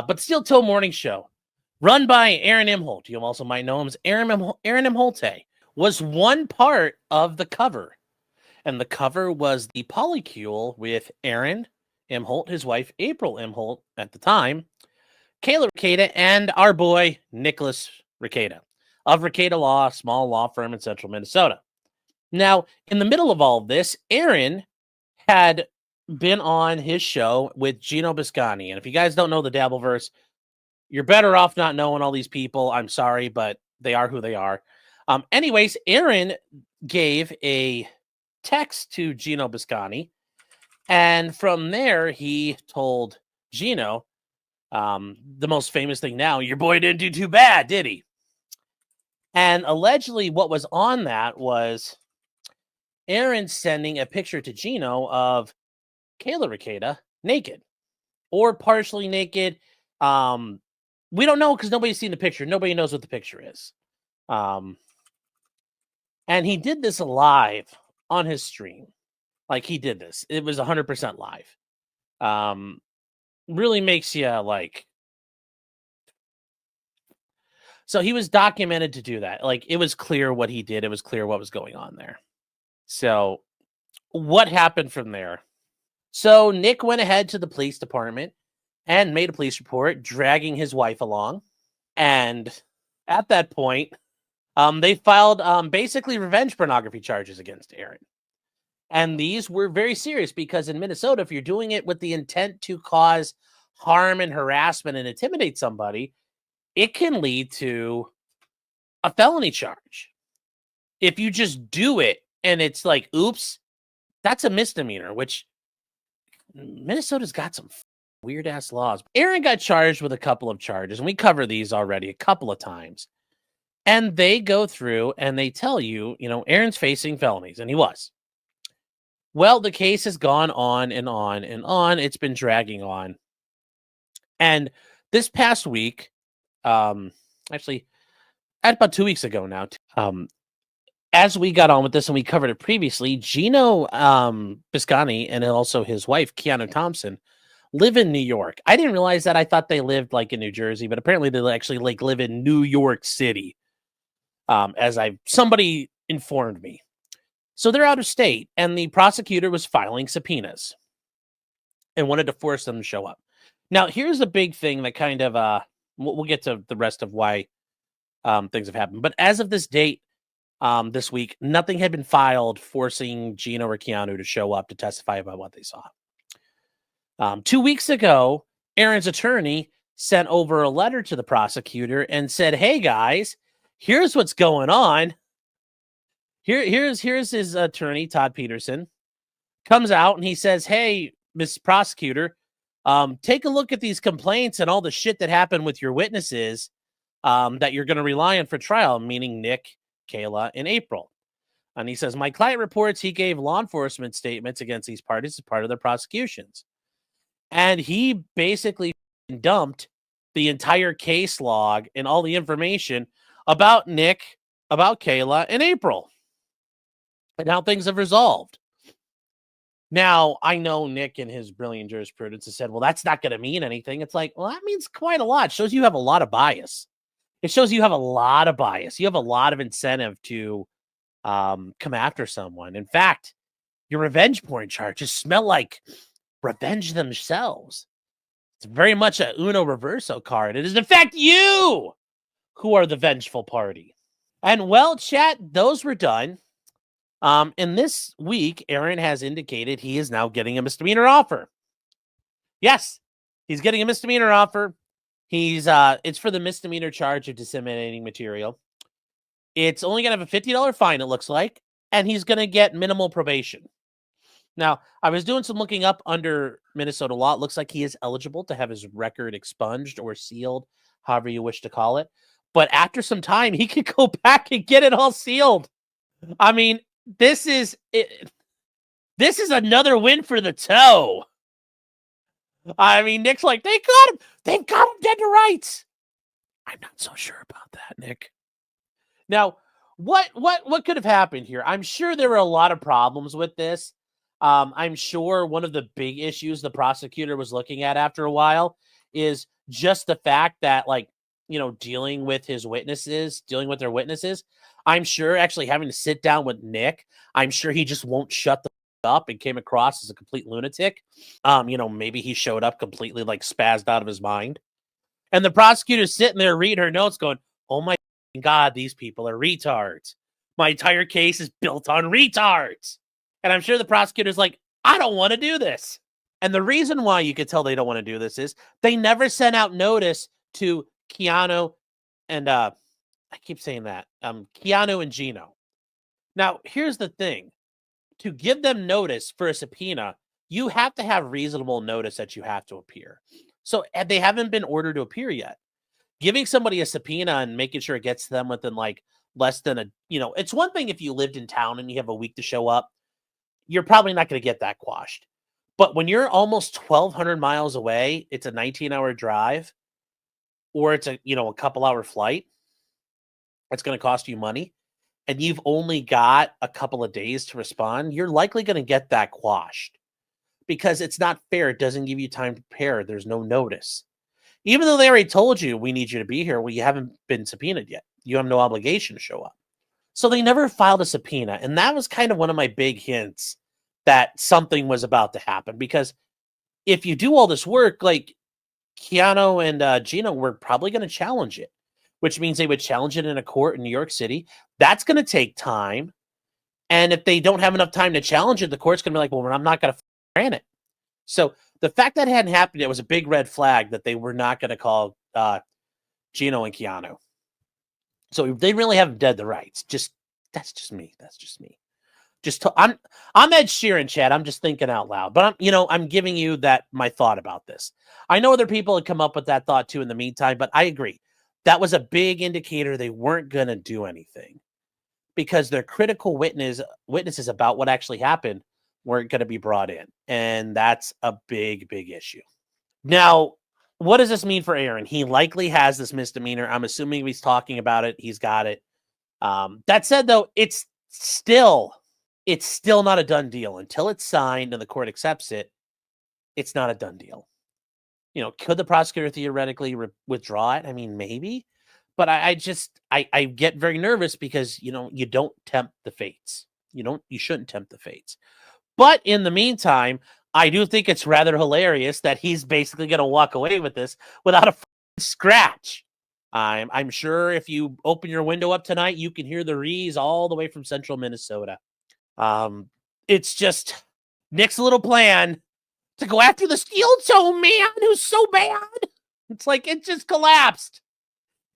but still till morning show, run by Aaron Imholt. You also might know him as Aaron Imholte, was one part of the cover. And the cover was the polycule with Aaron Imholt, his wife, April Imholt, at the time, Kayla Rekieta, and our boy, Nicholas Rekieta, of Rekieta Law, small law firm in central Minnesota. Now, in the middle of all of this, Aaron had been on his show with Gino Biscani. And if you guys don't know the Dabbleverse, you're better off not knowing all these people. I'm sorry, but they are who they are. Anyways, Aaron gave a text to Gino Biscani, and from there, he told Gino, the most famous thing now, your boy didn't do too bad, did he? And allegedly what was on that was Aaron sending a picture to Gino of Kayla Rekieta naked or partially naked. We don't know because nobody's seen the picture. Nobody knows what the picture is. And he did this live on his stream. Like, he did this. It was 100% live. Really makes you like. So he was documented to do that. Like, it was clear what he did. It was clear what was going on there. So what happened from there? So Nick went ahead to the police department and made a police report, dragging his wife along. And at that point, they filed basically revenge pornography charges against Aaron. And these were very serious because in Minnesota, if you're doing it with the intent to cause harm and harassment and intimidate somebody, it can lead to a felony charge. If you just do it and it's like, oops, that's a misdemeanor, which Minnesota's got some weird ass laws. Aaron got charged with a couple of charges, and we covered these already a couple of times. And they go through and they tell you, Aaron's facing felonies, and he was. Well, the case has gone on and on and on. It's been dragging on. And this past week, actually, at about 2 weeks ago now, as we got on with this and we covered it previously, Gino Biscani and also his wife, Keanu Thompson, live in New York. I didn't realize that. I thought they lived like in New Jersey, but apparently they actually like live in New York City, as somebody informed me. So they're out of state, and the prosecutor was filing subpoenas and wanted to force them to show up. Now, here's a big thing that kind of, we'll get to the rest of why things have happened. But as of this date, this week, nothing had been filed forcing Gino or Keanu to show up to testify about what they saw. 2 weeks ago, Aaron's attorney sent over a letter to the prosecutor and said, hey, guys, here's what's going on. Here's his attorney, Todd Peterson, comes out and he says, hey, Miss Prosecutor, take a look at these complaints and all the shit that happened with your witnesses that you're going to rely on for trial, meaning Nick, Kayla, and April. And he says, my client reports he gave law enforcement statements against these parties as part of their prosecutions. And he basically dumped the entire case log and all the information about Nick, about Kayla, and April, and how things have resolved. Now, I know Nick in his brilliant jurisprudence has said, well, that's not going to mean anything. It's like, well, that means quite a lot. It shows you have a lot of bias. It shows you have a lot of bias. You have a lot of incentive to come after someone. In fact, your revenge porn charges smell like revenge themselves. It's very much a Uno Reverso card. It is, in fact, you who are the vengeful party. And, well, chat, those were done. In this week, Aaron has indicated he is now getting a misdemeanor offer. Yes, he's getting a misdemeanor offer. It's for the misdemeanor charge of disseminating material. It's only going to have a $50 fine, it looks like, and he's going to get minimal probation. Now, I was doing some looking up under Minnesota law. It looks like he is eligible to have his record expunged or sealed, however you wish to call it. But after some time, he could go back and get it all sealed. I mean, this is another win for the toe. I mean, Nick's like, they got him. They've got him dead to rights. I'm not so sure about that, Nick. Now, what could have happened here? I'm sure there were a lot of problems with this. I'm sure one of the big issues the prosecutor was looking at after a while is just the fact that, like, dealing with their witnesses. I'm sure actually having to sit down with Nick, I'm sure he just won't shut the up and came across as a complete lunatic. Maybe he showed up completely like spazzed out of his mind. And the prosecutor's sitting there reading her notes going, oh my God, these people are retards. My entire case is built on retards. And I'm sure the prosecutor's like, I don't want to do this. And the reason why you could tell they don't want to do this is they never sent out notice to Keanu and I keep saying that. Keanu and Gino. Now, here's the thing. To give them notice for a subpoena, you have to have reasonable notice that you have to appear. So they haven't been ordered to appear yet. Giving somebody a subpoena and making sure it gets to them within like less than it's one thing if you lived in town and you have a week to show up, you're probably not going to get that quashed. But when you're almost 1,200 miles away, it's a 19-hour drive, or it's a couple-hour flight. It's going to cost you money, and you've only got a couple of days to respond. You're likely going to get that quashed because it's not fair. It doesn't give you time to prepare. There's no notice. Even though they already told you, we need you to be here, well, you haven't been subpoenaed yet. You have no obligation to show up. So they never filed a subpoena, and that was kind of one of my big hints that something was about to happen, because if you do all this work, like Keanu and Gino were probably going to challenge it, which means they would challenge it in a court in New York City. That's going to take time. And if they don't have enough time to challenge it, the court's going to be like, well, I'm not going to grant it. So the fact that hadn't happened, it was a big red flag that they were not going to call Gino and Keanu. So they really haven't dead the rights. That's just me. I'm Ed Sheeran, Chad. I'm just thinking out loud, but I'm giving you my thought about this. I know other people had come up with that thought too in the meantime, but I agree. That was a big indicator they weren't going to do anything because their critical witnesses about what actually happened weren't going to be brought in. And that's a big, big issue. Now, what does this mean for Aaron? He likely has this misdemeanor. I'm assuming he's talking about it. He's got it. That said, though, it's still not a done deal until it's signed and the court accepts it. It's not a done deal. Could the prosecutor theoretically withdraw it? I mean, maybe, but I get very nervous because, you don't tempt the fates. You shouldn't tempt the fates. But in the meantime, I do think it's rather hilarious that he's basically going to walk away with this without a scratch. I'm sure if you open your window up tonight, you can hear the Rees all the way from central Minnesota. It's just Nick's little plan to go after the steel toe man who's so bad. It's like it just collapsed.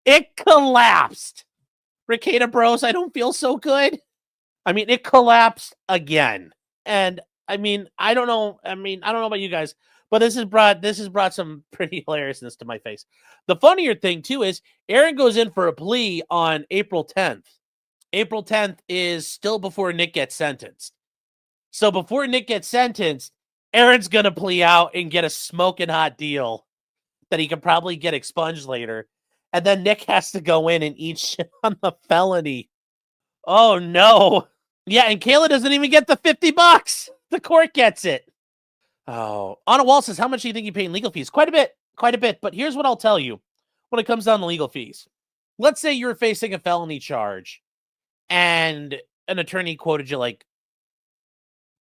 It collapsed. Ricada Bros, I don't feel so good. I mean, it collapsed again. And I don't know about you guys, but this has brought some pretty hilariousness to my face. The funnier thing too is Aaron goes in for a plea on April 10th. April 10th is still before Nick gets sentenced. So before Nick gets sentenced, Aaron's going to plea out and get a smoking hot deal that he can probably get expunged later. And then Nick has to go in and eat shit on the felony. Oh, no. Yeah, and Kayla doesn't even get the $50. The court gets it. Oh, Anna Wall says, how much do you think you pay in legal fees? Quite a bit. But here's what I'll tell you when it comes down to legal fees. Let's say you're facing a felony charge and an attorney quoted you like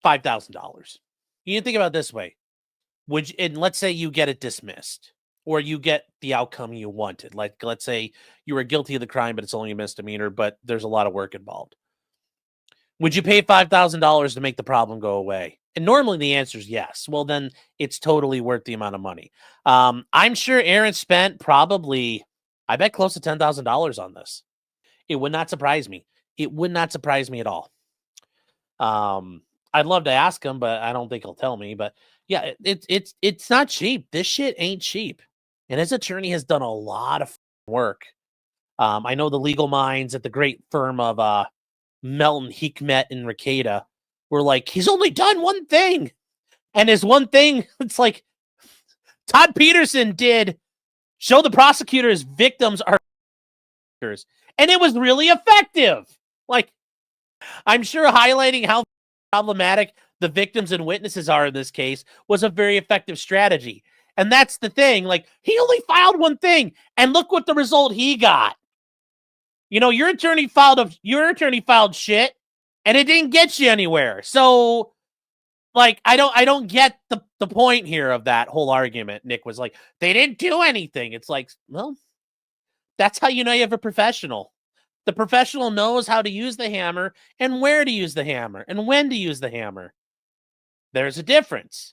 $5,000. You can think about it this way. And let's say you get it dismissed or you get the outcome you wanted. Like, let's say you were guilty of the crime, but it's only a misdemeanor, but there's a lot of work involved. Would you pay $5,000 to make the problem go away? And normally the answer is yes. Well, then it's totally worth the amount of money. I'm sure Aaron spent probably, I bet, close to $10,000 on this. It would not surprise me. It would not surprise me at all. I'd love to ask him, but I don't think he'll tell me. But yeah, it's not cheap. This shit ain't cheap. And his attorney has done a lot of work. I know the legal minds at the great firm of Melton, Hikmet, and Ricada were like, he's only done one thing. And his one thing, it's like Todd Peterson did show the prosecutors victims are and it was really effective. Like, I'm sure highlighting how problematic the victims and witnesses are in this case was a very effective strategy. And that's the thing. Like, he only filed one thing, and look what the result he got. You know, your attorney filed shit, and it didn't get you anywhere. So, like, I don't get the point here of that whole argument. Nick was like, they didn't do anything. It's like, well, that's how you know you have a professional. The professional knows how to use the hammer and where to use the hammer and when to use the hammer. There's a difference.